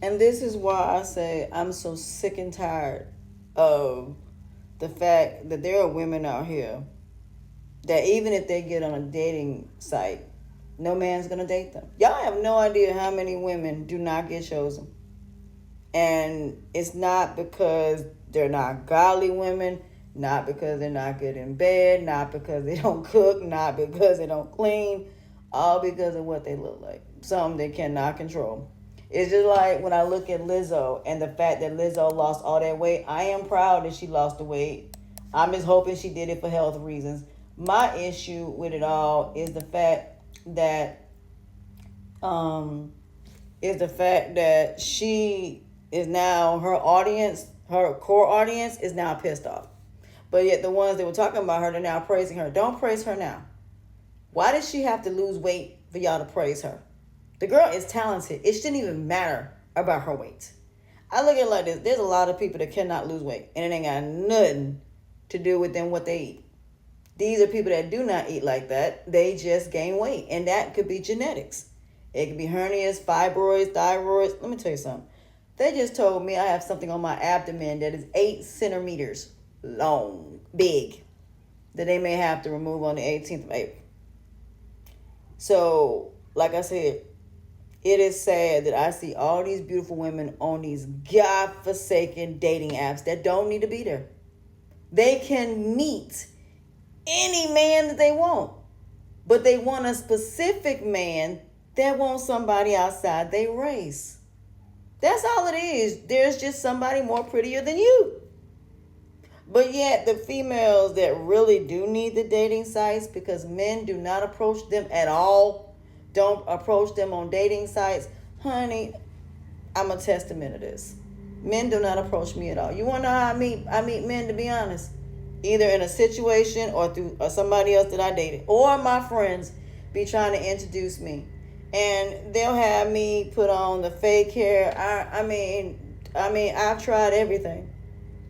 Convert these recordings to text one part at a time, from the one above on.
And this is why I say I'm so sick and tired of the fact that there are women out here that even if they get on a dating site, no man's gonna date them. Y'all have no idea how many women do not get chosen. And it's not because they're not godly women, not because they're not good in bed, not because they don't cook, not because they don't clean, all because of what they look like. Something they cannot control. It's just like when I look at Lizzo and the fact that Lizzo lost all that weight. I am proud that she lost the weight. I'm just hoping she did it for health reasons. My issue with it all is the fact that she is now, her audience, her core audience is now pissed off. But yet the ones that were talking about her, they're now praising her. Don't praise her now. Why does she have to lose weight for y'all to praise her? The girl is talented. It shouldn't even matter about her weight. I look at it like this. There's a lot of people that cannot lose weight, and it ain't got nothing to do with them what they eat. These are people that do not eat like that. They just gain weight, and that could be genetics. It could be hernias, fibroids, thyroids. Let me tell you something. They just told me I have something on my abdomen that is 8 centimeters long, big, that they may have to remove on the 18th of April. So, like I said, it is sad that I see all these beautiful women on these godforsaken dating apps that don't need to be there. They can meet any man that they want, but they want a specific man that wants somebody outside their race. That's all it is. There's just somebody more prettier than you. But yet the females that really do need the dating sites, because men do not approach them at all, don't approach them on dating sites. Honey, I'm a testament of this. Men do not approach me at all. You want to know how I meet? I meet men, to be honest. Either in a situation or through somebody else that I dated. Or my friends be trying to introduce me. And they'll have me put on the fake hair. I mean, I've tried everything.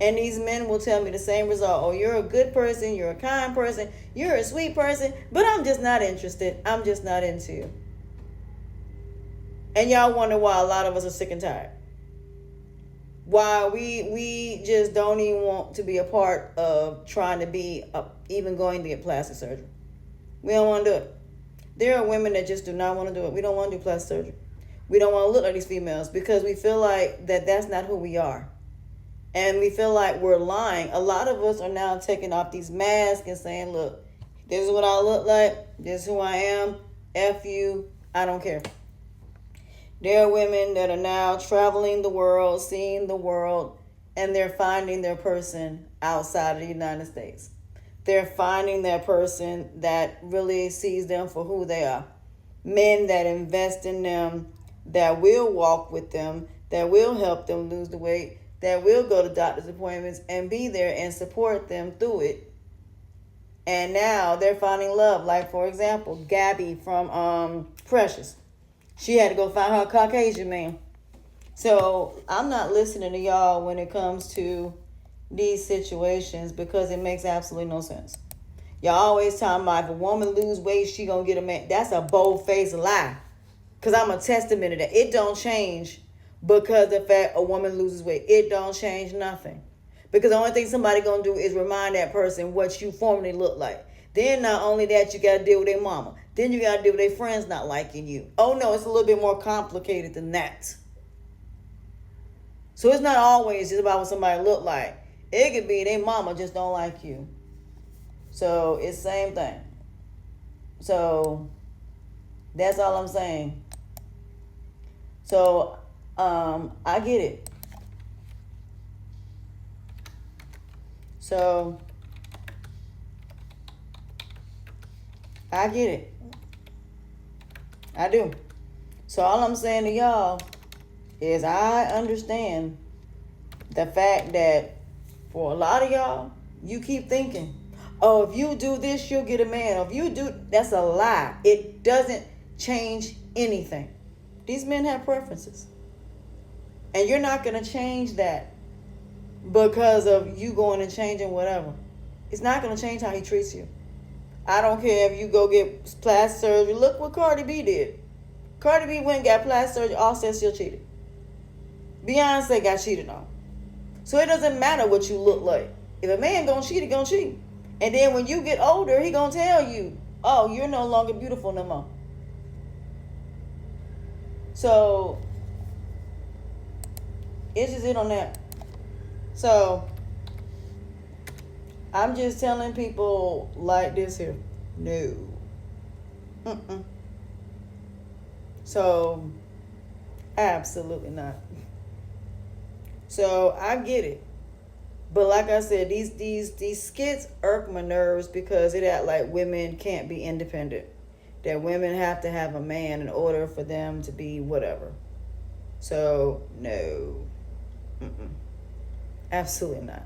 And these men will tell me the same result. Oh, you're a good person. You're a kind person. You're a sweet person. But I'm just not interested. I'm just not into you. And y'all wonder why a lot of us are sick and tired. Why we just don't even want to be a part of trying to be, even going to get plastic surgery. We don't want to do it. There are women that just do not want to do it. We don't want to do plastic surgery. We don't want to look like these females because we feel like that's not who we are. And we feel like we're lying. A lot of us are now taking off these masks and saying, look, this is what I look like. This is who I am. F you. I don't care. There are women that are now traveling the world, seeing the world, and they're finding their person outside of the United States. They're finding their person that really sees them for who they are. Men that invest in them, that will walk with them, that will help them lose the weight, that will go to doctor's appointments and be there and support them through it. And now they're finding love. Like, for example, Gabby from Precious. She had to go find her Caucasian man. So I'm not listening to y'all when it comes to these situations because it makes absolutely no sense. Y'all always talking about if a woman lose weight, she gonna get a man. That's a bold-faced lie. Because I'm a testament to that. It don't change because the fact a woman loses weight. It don't change nothing. Because the only thing somebody gonna do is remind that person what you formerly looked like. Then not only that, you gotta deal with their mama. Then you gotta deal with their friends not liking you. Oh no, it's a little bit more complicated than that. So it's not always just about what somebody look like. It could be their mama just don't like you. So it's the same thing. So that's all I'm saying. So I get it. So I get it. I do. So all I'm saying to y'all is I understand the fact that for a lot of y'all, you keep thinking, oh, if you do this, you'll get a man. Or if you do, that's a lie. It doesn't change anything. These men have preferences. And you're not going to change that because of you going and changing whatever. It's not going to change how he treats you. I don't care if you go get plastic surgery. Look what Cardi B did. Cardi B went and got plastic surgery, all said still cheated. Beyonce got cheated on. So it doesn't matter what you look like. If a man gonna cheat, he gonna cheat. And then when you get older, he gonna tell you, oh, you're no longer beautiful no more. So it's just it on that. So I'm just telling people like this here. No. Mm-mm. So absolutely not. So I get it. But like I said, these skits irk my nerves because it act like women can't be independent. That women have to have a man in order for them to be whatever. So no. Mm-mm. Absolutely not.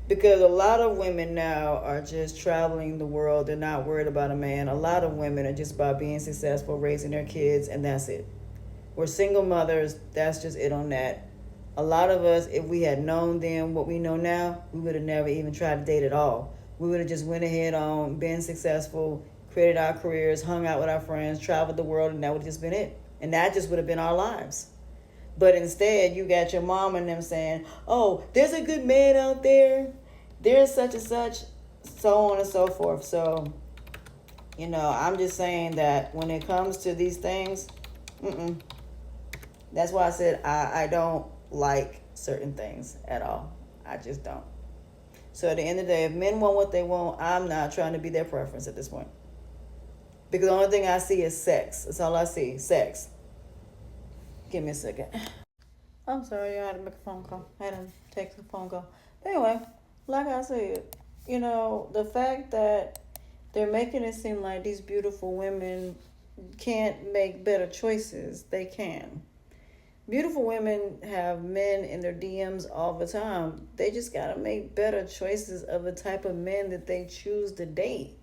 Because a lot of women now are just traveling the world. They're not worried about a man. A lot of women are just about being successful, raising their kids, and that's it. We're single mothers. That's just it on that. A lot of us, if we had known then what we know now, we would have never even tried to date at all. We would have just went ahead on, been successful, created our careers, hung out with our friends, traveled the world, and that would have just been it. And that just would have been our lives. But instead, you got your mom and them saying, oh, there's a good man out there. There's such and such, so on and so forth. So, I'm just saying that when it comes to these things, that's why I said I don't like certain things at all. I just don't. So at the end of the day, if men want what they want, I'm not trying to be their preference at this point. Because the only thing I see is sex. That's all I see, sex. Give me a second. I'm sorry, I had to make a phone call. I had to take a phone call. Anyway, like I said, the fact that they're making it seem like these beautiful women can't make better choices. They can. Beautiful women have men in their DMs all the time. They just got to make better choices of the type of men that they choose to date.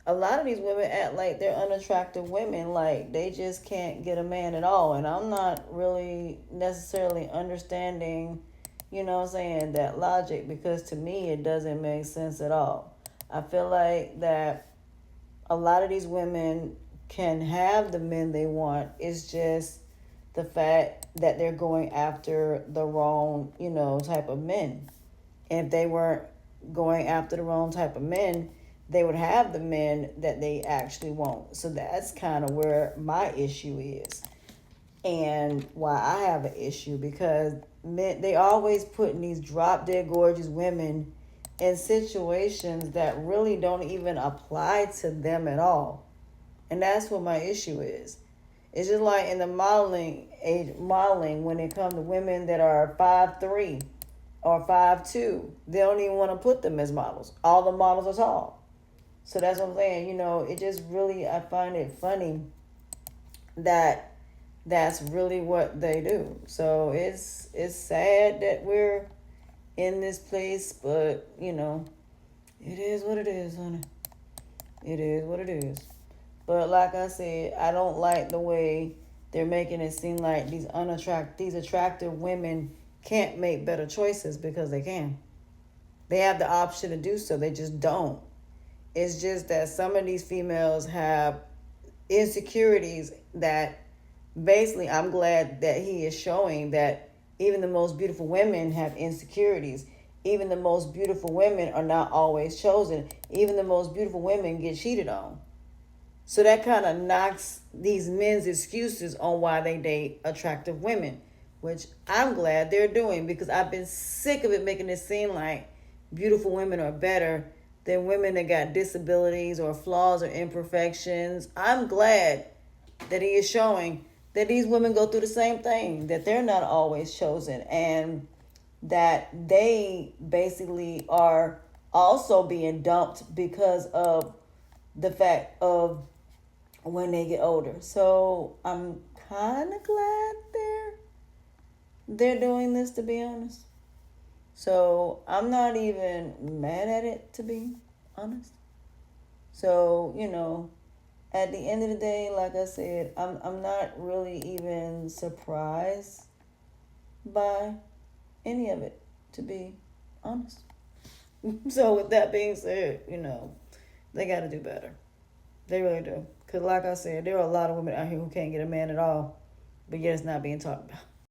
A lot of these women act like they're unattractive women, like they just can't get a man at all. And I'm not really necessarily understanding, that logic, because to me it doesn't make sense at all. I feel like that a lot of these women can have the men they want. It's just the fact that they're going after the wrong, type of men. And if they weren't going after the wrong type of men, they would have the men that they actually want. So that's kind of where my issue is. And why I have an issue, because men, they always putting these drop dead gorgeous women in situations that really don't even apply to them at all. And that's what my issue is. It's just like in the modeling when it comes to women that are 5'3" or 5'2", they don't even want to put them as models. All the models are tall. So that's what I'm saying. It just really, I find it funny that that's really what they do. So it's sad that we're in this place, but it is what it is, honey. It is what it is. But like I said, I don't like the way they're making it seem like these attractive women can't make better choices, because they can. They have the option to do so. They just don't. It's just that some of these females have insecurities that basically, I'm glad that he is showing that even the most beautiful women have insecurities. Even the most beautiful women are not always chosen. Even the most beautiful women get cheated on. So that kind of knocks these men's excuses on why they date attractive women, which I'm glad they're doing, because I've been sick of it making it seem like beautiful women are better than women that got disabilities or flaws or imperfections. I'm glad that he is showing that these women go through the same thing, that they're not always chosen, and that they basically are also being dumped because of the fact of when they get older. So I'm kind of glad they're doing this, to be honest. So I'm not even mad at it, to be honest. So, at the end of the day, like I said, I'm not really even surprised by any of it, to be honest. So with that being said, they got to do better. They really do. Because like I said, there are a lot of women out here who can't get a man at all, but yet it's not being talked about.